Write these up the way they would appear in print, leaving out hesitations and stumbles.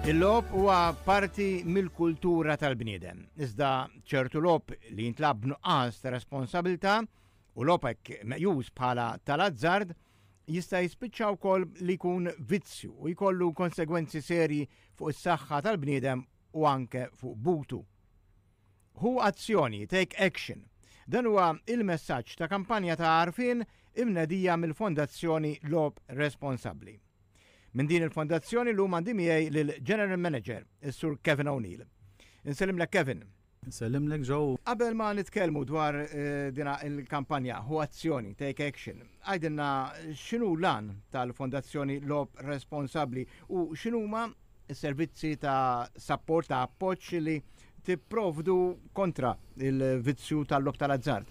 Il-lob huwa parti mill-kultura tal-bniedem. Iżda ċertu lob li jintlab b'nuqqas ta' responsabilità u lob hekk meqjus bħala tal-azzard jista' jispiċċa wkoll li jkun vizzju u jkollu konsegwenzi serji fuq is-saħħa tal-bniedem u anke fuq butu. Hu azzjoni, take action. Dan huwa il-messaġġ ta' kampanja ta' għarfien imnedija mill-Fondazzjoni Lob Responsabbli. Min din il-fondazzjoni l-lum għandi miegħi lill-General Manager, is-Sur Kevin O'Neill. Insellimlek Kevin. Insellimlek Joe. Qabel ma nitkellmu dwar dina il-kampanja hu azzjoni, take action, għajdilna x'inhu lan tal-Fondazzjoni Lob Responsabbli u x'inhuma s-servizzi ta' support ta' appoġġ li tipprovdu kontra il-vizzju tal-lob tal-azzard.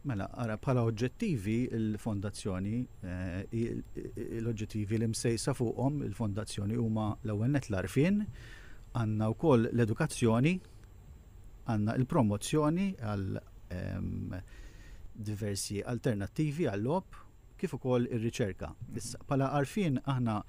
Mela, ara bħala oġġettivi il-fondazzjoni, l-oġġettivi li msejsa fuqhom il-fondazzjoni huma l-ewwel net l-arfien, għandna wkoll l-edukazzjoni, għandna il-promozzjoni għal diversi alternattivi għall-lob, kif ukoll ir-riċerka. Issa bħala arfien aħna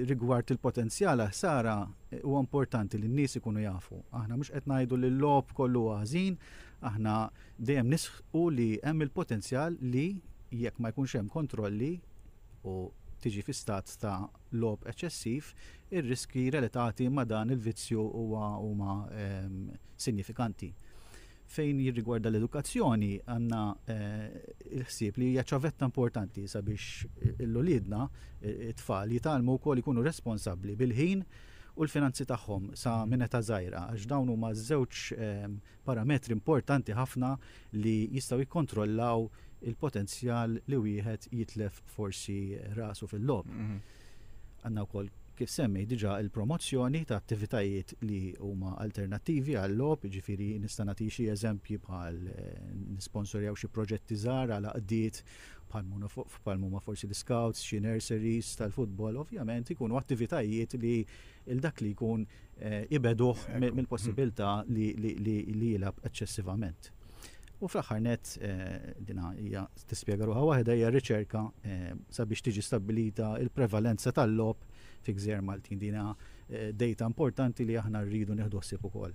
rigward il-potenzjal ħsara huwa importanti li n-nies ikunu jafu. Aħna mhux qed ngħidu li l-lob kollu ħażin, aħna dejjem nisħu li hemm il-potenzjal li jekk ma jkunx hemm kontrolli u tiġi fi stat ta' lob eċċessiv, ir-riski relatati ma' dan il-vizzju huma sinifikanti. Fejn jirrigwarda l-edukazzjoni għandna il-ħsieb li hija ċavetta importanti sabiex l-ulidna it-tfal jitalmu wkoll ikunu responsabbli bil-ħin u l-finanzi tagħhom sa minn età żgħira għax dawn huma żewġ parametri importanti ħafna li jistgħu jikkontrollaw il-potenzjal li wieħed jitlef forsi rasu fil-lob. Għandna wkoll kif semmi diġà il-promozzjoni ta' attivitajiet li huma alternattivi għall-lob, ġifieri nista' nagħti xi eżempji bħal nisponsorjaw xi proġetti żgħar għal qdiet bħal huma forsi l-scouts, xi nurseries tal-futbol, ovvjament ikunu attivitajiet li il-dak li jkun ibeduh mill-possibilità li jilab eċċessivament. U fl-aħħar net dina hija tispjega ruħha waħda hija riċerka sabiex tiġi stabbilita il-prevalenza tal-lob fi Gżejjer Maltin, dina data importanti li aħna rridu nieħdu ħsieb ukoll.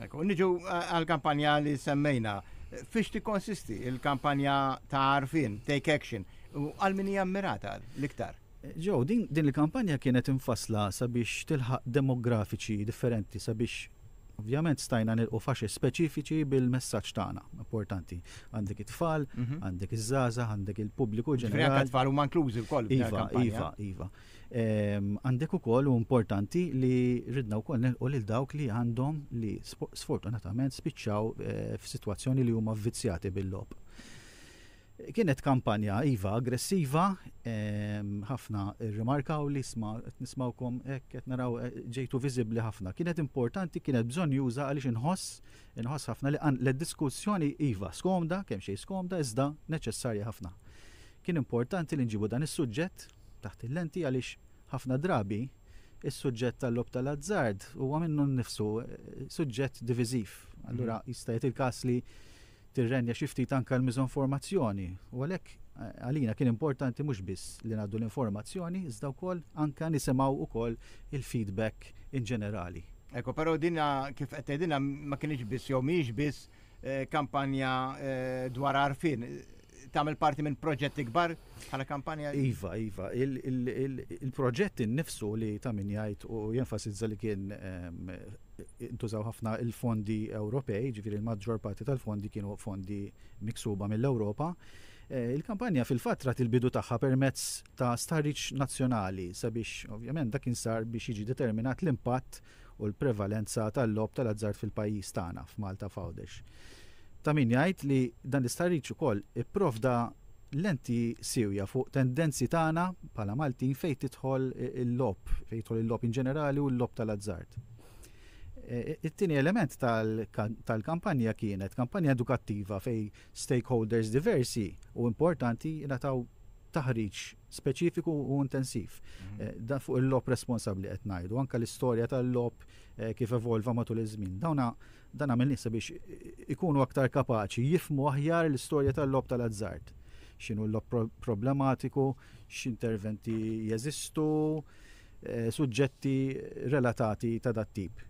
Ekku, niġu għall-kampanja li semmejna. Fiex tikkonsisti il-kampanja ta' għarfien, take action, u għal min hija mmirata l-iktar? Ġew, din il-kampanja kienet infassla sabiex tilħaq demografiċi differenti sabiex ovvjament stajna nilqu faxi speċifiċi bil-messaġġ tagħna, importanti. Għandek it-tfal, għandek iż-żgħażagħ, għandek il-pubbliku ġenerali. It-tfal huma inklużi wkoll Iva. Għandek ukoll importanti li ridna wkoll nilqu lil dawk li għandhom li sfortunatament spiċċaw f'sitwazzjoni li huma vvizzjati bil-lob. Kienet kampanja iva aggressiva, ħafna rimarkaw li nismawkom qed naraw ġejtu viżibbli ħafna. Kienet importanti, kienet bżonn juża għaliex inħoss ħafna li l-diskussjoni iva skomda, kemm xejn skomda, iżda neċessarja ħafna. Kien importanti li nġibu dan is-suġġett taħt il-lenti għaliex ħafna drabi is-suġġett tal-lob tal-azzard huwa minnu nnifsu suġġett diviżiv. Allura jista' jgħid il-każ li tirrenja xi ftit anke l-miżinformazzjoni. U għalhekk għalina kien importanti mhux biss li ngħaddu l-informazzjoni, iżda wkoll anke nisimgħu wkoll il-feedback in ġenerali. Ekku, però dinha kif qed tgħidilna ma kienx biss jew mhix biss kampanja dwar għarfien. Tagħmel parti minn proġetti kbar bħala kampanja? Iva. Il-proġett innifsu li ta' min jgħid u jenfasizza li kien intużaw ħafna il-fondi Ewropej, ġifieri il-maġġor parti tal-fondi kienu fondi miksuba mill-Ewropa. Il-kampanja fil-fatt rat il-bidu tagħha permezz ta' starriċ nazzjonali sabiex ovvjament dak insar biex jiġi determinat l-impatt u l-prevalenza tal-lob tal-azzard fil-pajjiż tagħna f'Malta f'Għawdex. Ta' min jgħid li dan l-istarriċ ukoll ipprovda lenti sewja fuq tendenzi tagħna bħala Maltin fejn tidħol il-lob, fejn jidħol il-lob in ġenerali u l-lob tal-azzard. It-tieni element tal-kampanja kienet kampanja edukattiva fejn stakeholders diversi u importanti jingħataw taħriġ speċifiku u intensiv. Dan fuq il-lob responsabbli qed ngħidu, anke l-istorja tal-lob kif evolva matul iż-żmien. Dan għamilni sabiex ikunu aktar kapaċi jifhmu aħjar l-istorja tal-lob tal-azzard. X'inhu l-lob problematiku, x'interventi jeżistu, suġġetti relatati ta' dat tip.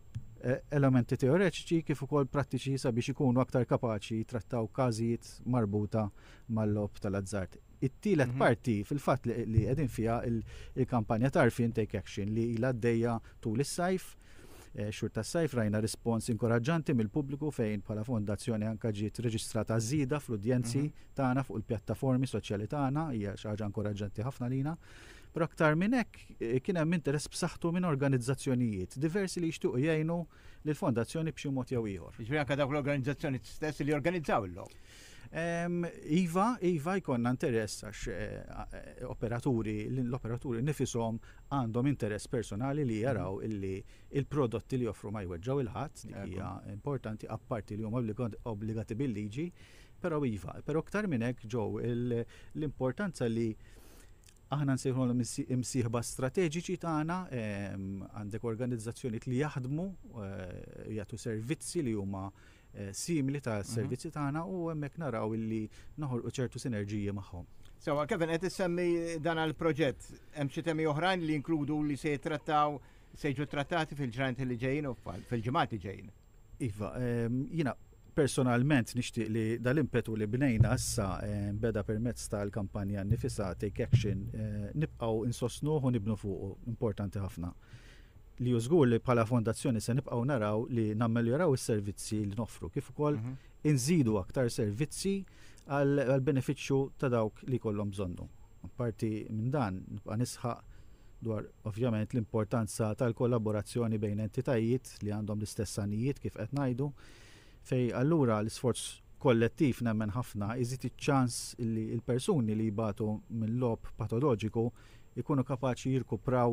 Elementi teoretiċi kif ukoll prattiċi sabiex ikunu aktar kapaċi trattaw każijiet marbuta mal-lob tal-azzard. It-tielet parti fil-fatt li qegħdin fiha il-kampanja tarfin Take Action li ilha għaddejja tul is-sajf. Xhur tas-sajf rajna rispons inkoraġġanti mill-pubbliku fejn bħala fondazzjoni anke ġiet reġistrata żieda fl-udjenzi tagħna fuq il-pjattaformi soċjali tagħna, hija xi ħaġa inkoraġġanti ħafna lina. Però aktar minn hekk kien hemm interess b'saħħtu minn organizzazzjonijiet diversi li jixtiequ jgħinu lill-fondazzjoni b'xi mod jew ieħor. Jiġri anke dawk l-organizzazzjoni stess li jorganizzaw il-logħob. Iva jkollna interess għax l-operaturi nifisom għandhom interess personali li jaraw illi il-prodotti li joffru ma jweġġaw il-ħadd, dik hija importanti apparti li huma obbligati bil-liġi, però aktar minn hekk ġew l-importanza li aħna nsejħu imsieħba strateġiċi tagħna, għandek organizzazzjonijiet li jaħdmu jagħtu servizzi li huma simili ta' servizzi tagħna u hemmhekk naraw illi noħolqu ċertu sinerġiji magħhom. Sewa, Kevin, qed issemmi dan għall-proġett, hemm xi temi oħrajn li jinkludu li se jiġu trattati fil-ġranet li ġejjin u fil-ġimgħat li ġejjin. Iva, jiena personalment nixtieq li dal-impetu li bnejna issa beda permezz tal-kampanja nifisha Take Action nibqgħu insostnuh u nibnu fuqu, importanti ħafna. Li żgur li bħala fondazzjoni se nibqgħu naraw li nammeljoraw is-servizzi li noffru kif ukoll inżidu aktar servizzi għal benefiċċju ta' dawk li jkollhom bżonnu. Apparti minn dan nibqa' nisħaq dwar ovvjament l-importanza tal-kollaborazzjoni bejn entitajiet li għandhom l-istess anijiet kif qed ngħidu fej allura l-isforz kollettiv nemmen ħafna iżid iċ-ċans li l-persuni li jibatu mill-lob patoloġiku jkunu kapaċi jirkupraw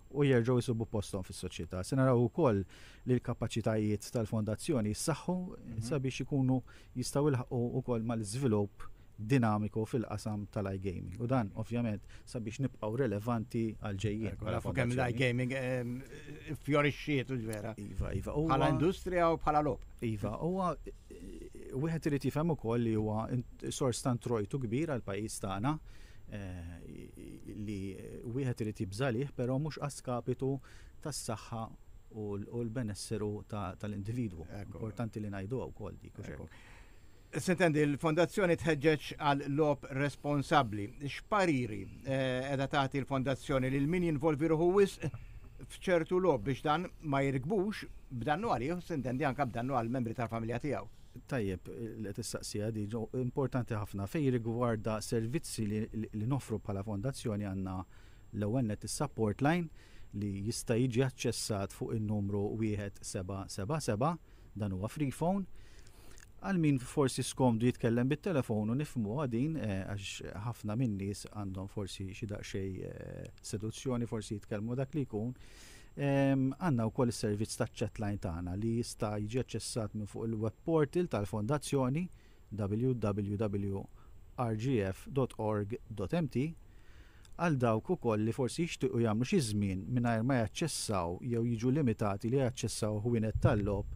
u jerġgħu jsibu posthom fis-soċjetà. Se naraw ukoll li l-kapaċitajiet tal-fondazzjoni jissaħħu sabiex ikunu jistgħu jilħaqu wkoll mal-iżvilupp dinamiku fil-qasam tal-iGaming. U dan ovvjament sabiex nibqgħu relevanti għal ġejjin. Nafu kemm l-iGaming fjorixxiet u ġvera. Iva. Bħala industrija u bħala lob. Iva, huwa wieħed irid jifhem ukoll li huwa sors ta' introjtu kbir għall pajjiż tagħna li wieħed irid jibżalih, però mhux għaskapitu tas-saħħa u l-benesseru tal-individwu. Importanti li ngħidu wkoll dik. Sintendi, l-fondazzjoni tħeġġeġ għal lob responsabbli. X'pariri qiegħda tagħti l-fondazzjoni lil min jinvolvi ruħu wisq f'ċertu lob biex dan ma jirkbux b'dannu għalih, sintendi anke b'dannu għall membri tal-familja tiegħu. Tajjeb, li tistaqsija di importanti ħafna fej rigwarda servizzi li noffru bħala fondazzjoni għandna l-ewwel net is-support line li jista' jiġi aċċessat fuq in-numru 1777 dan huwa free phone. Għal min forsi skomdu jitkellem bit-telefonu nifhmu din għax ħafna min-nies għandhom forsi xi daqsxejn seduzzjoni forsi jitkellmu dak li jkun. Għandna wkoll is-servizz taċ-chatline tagħna li jista' jiġi aċċessat minn fuq il-web portal tal-fondazzjoni www.rgf.org.mt għal dawk ukoll li forsi jixtiequ jagħmlu xi żmien mingħajr ma jaċċessaw jew jiġu limitati li jaċċessaw ħwienet tal-lob,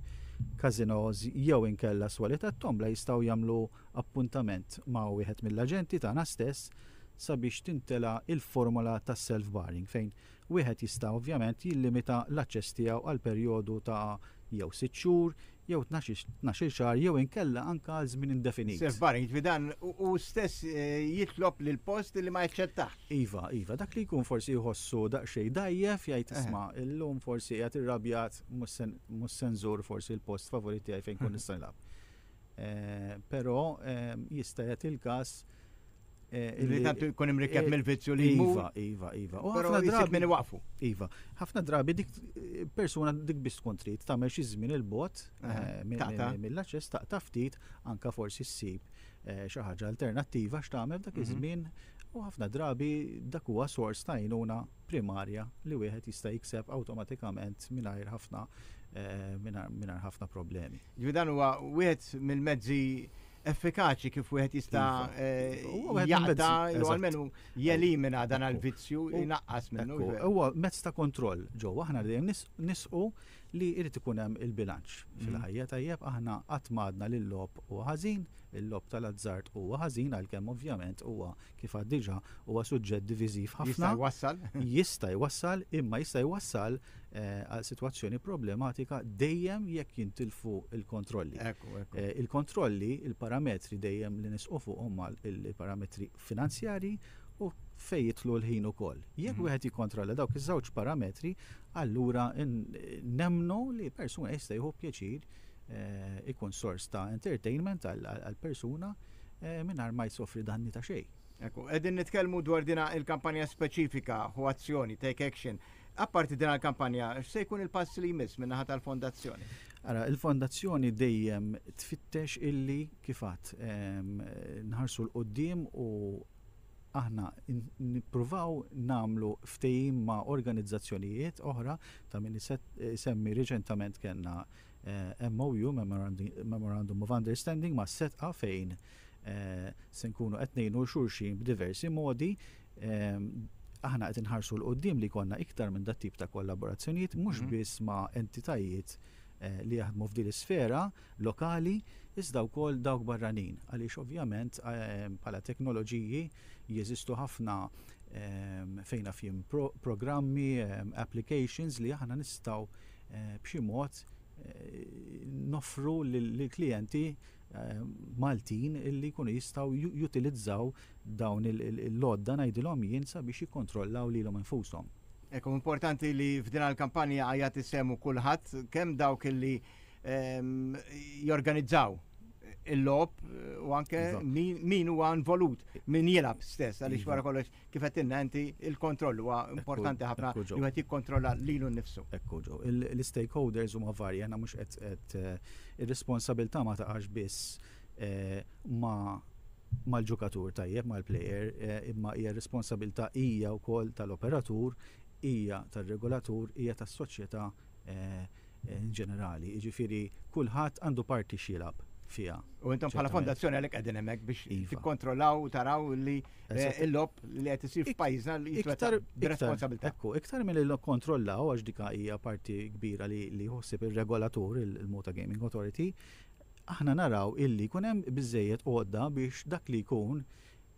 casinos jew inkella swali tat-tombla jistgħu jagħmlu appuntament ma' wieħed mill-aġenti tagħna stess sabiex tintela il-formula tas self-barring fejn wieħed jista' ovvjament jillimita l-aċċess tiegħu għal perjodu ta' jew 6 xhur, jew 12 xahar, jew inkella anke għal żmien indefinit. Self-barring, dan u stess jitlob lil post li ma jaċċettax. Iva, dak li jkun forsi jħossu daqsxejn dajjef jgħid isma' illum forsi qiegħed irrabjat mhux se nżur forsi l-post favorit tiegħi fejn kun nista' nilab. Però jista' jagħti il-każ Li tantu jkun imrikjeb mill-vizzju li Iva. Però jisib min waqfu. Iva. Ħafna drabi dik persuna dik biss kontrit tagħmel xi żmien il-bot mill-aċċess taqta' ftit anke forsi ssib xi ħaġa alternattiva x'tagħmel dak iż-żmien u ħafna drabi dak huwa sors ta' għajnuna primarja li wieħed jista' jikseb awtomatikament mingħajr ħafna problemi. Dan huwa wieħed mill-mezzi effikaċi kif wieħed jista' jaqta' jew almenu jelimina dan għall-vizzju jnaqqas minnu. Huwa mezz ta' kontroll ġewwa aħna dejjem nisqu li jrid ikun hemm il-bilanċ fil-ħajja tajjeb aħna qatt m'għadna li l-lob huwa ħażin, il-lob tal-azzard huwa ħażin għalkemm ovvjament huwa kif għad diġà huwa suġġett diviżiv ħafna. Jista' jwassal imma jista' jwassal għal sitwazzjoni problematika dejjem jekk jintilfu il-kontrolli. Il-kontrolli, il-parametri dejjem li nisqu fuqhom il-parametri finanzjari u fejn jitlu l-ħin ukoll. Jekk wieħed jikkontrolla dawk iż-żewġ parametri, allura nemmnu li persuna jista' jieħu pjaċir ikun sors ta' entertainment għal persuna mingħajr ma jsofri danni ta' xejn. Qegħdin nitkellmu dwar dina il-kampanja speċifika u azzjoni, take action. Apparti din il-kampanja, x'se jkun il-pass li jmiss min-naħa tal-fondazzjoni? Ara, il-fondazzjoni dejjem tfittex illi kifat nħarsu l-qoddim u aħna nippruvaw namlu ftehim ma' organizzazzjonijiet oħra ta' min semmi reċentament kellna MOU, Memorandum of Understanding, ma' setqa fejn se nkunu qed ngħinu xulxin b'diversi modi. Aħna qed inħarsu l-qoddim li konna iktar minn dat tip ta' kollaborazzjonijiet mhux biss ma' entitajiet li jaħdmu f'din is-sfera lokali, iżda wkoll dawk barranin. Għaliex ovvjament bħala teknoloġiji jeżistu ħafna fejna fihom programmi, applications li aħna nistgħu b'xi mod noffru lill-klijenti Maltin illi jkunu jistgħu jutilizzaw dawn il-lodda ngħidilhom jien sabiex jikkontrollaw lilhom infushom. Ekku importanti li f'din il-kampanja għajat issemmu kulħadd kemm dawk illi jorganizzaw il-lob u anke min huwa involut, min jilab stess, għaliex wara kollox kif qed inti il-kontroll huwa importanti ħafna li wieħed jikkontrolla lilu nnifsu. Ekku ġew. Il-stakeholders huma varji, aħna mhux qed ir-responsabilità ma taqax biss mal-ġukatur tajjeb, mal-plejer, imma hija responsabilità hija wkoll tal-operatur, hija tar-regolatur, hija tas-soċjetà ġenerali. Jiġifieri kulħadd għandu parti x'jilab fiha. U intom bħala fondazzjoni għalhekk qegħdin hemmhekk biex tikkontrollaw u taraw li l-lob li qed isir f'pajjiżna li jitwettaq b'responsabilità. Ekku, iktar milli kontrollaw għax dik hija parti kbira li jħossib ir-regolatur, il-Malta Gaming Authority, aħna naraw illi jkun hemm biżżejjed għodda biex dak li jkun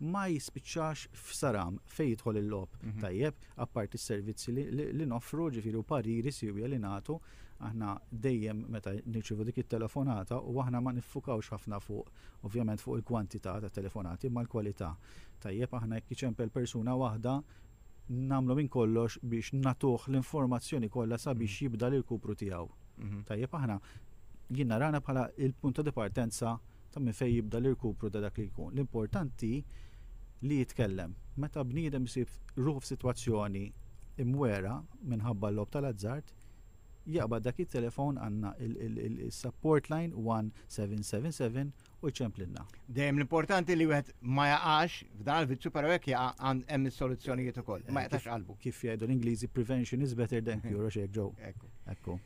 ma jispiċċax f'saram fejn jidħol il-lob. Tajjeb, apparti s-servizzi li noffru ġifieri pariri siwja li nagħtu, aħna dejjem meta nirċievu dik it-telefonata u aħna ma niffukawx ħafna ovvjament fuq il-kwantità ta' telefonati imma l-kwalità. Tajjeb aħna jekk jiċempel persuna waħda nagħmlu minn kollox biex nagħtuh l-informazzjoni kollha sabiex jibda l-kupru tiegħu. Tajjeb aħna jien narana bħala il-punta di partenza ta' minn fejn jibda l-kupru ta' dak li jkun. L-importanti li jitkellem. Meta bniedem isib ruħu f'sitwazzjoni imwera minħabba l-lob tal-azzard, jaqbad dak it-telefon għandna il-support line 1777 u jċemplinna. Dejjem l-importanti li wieħed ma jaqax f'dan il-viċċju però hekk jaqa' hemm is-soluzzjonijiet ukoll. Ma jaqtax qalbu. Kif jgħidu l-Ingliżi prevention is better than cure xejn ġew. Ekku.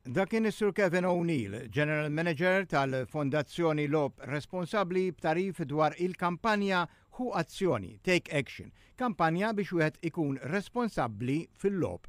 Dak kien is-Sur Kevin O'Neill, General Manager tal-Fondazzjoni Lob, responsabbli b'tarif dwar il-kampanja Hu Azzjoni, Take Action, kampanja biex wieħed ikun responsabbli fil-lob.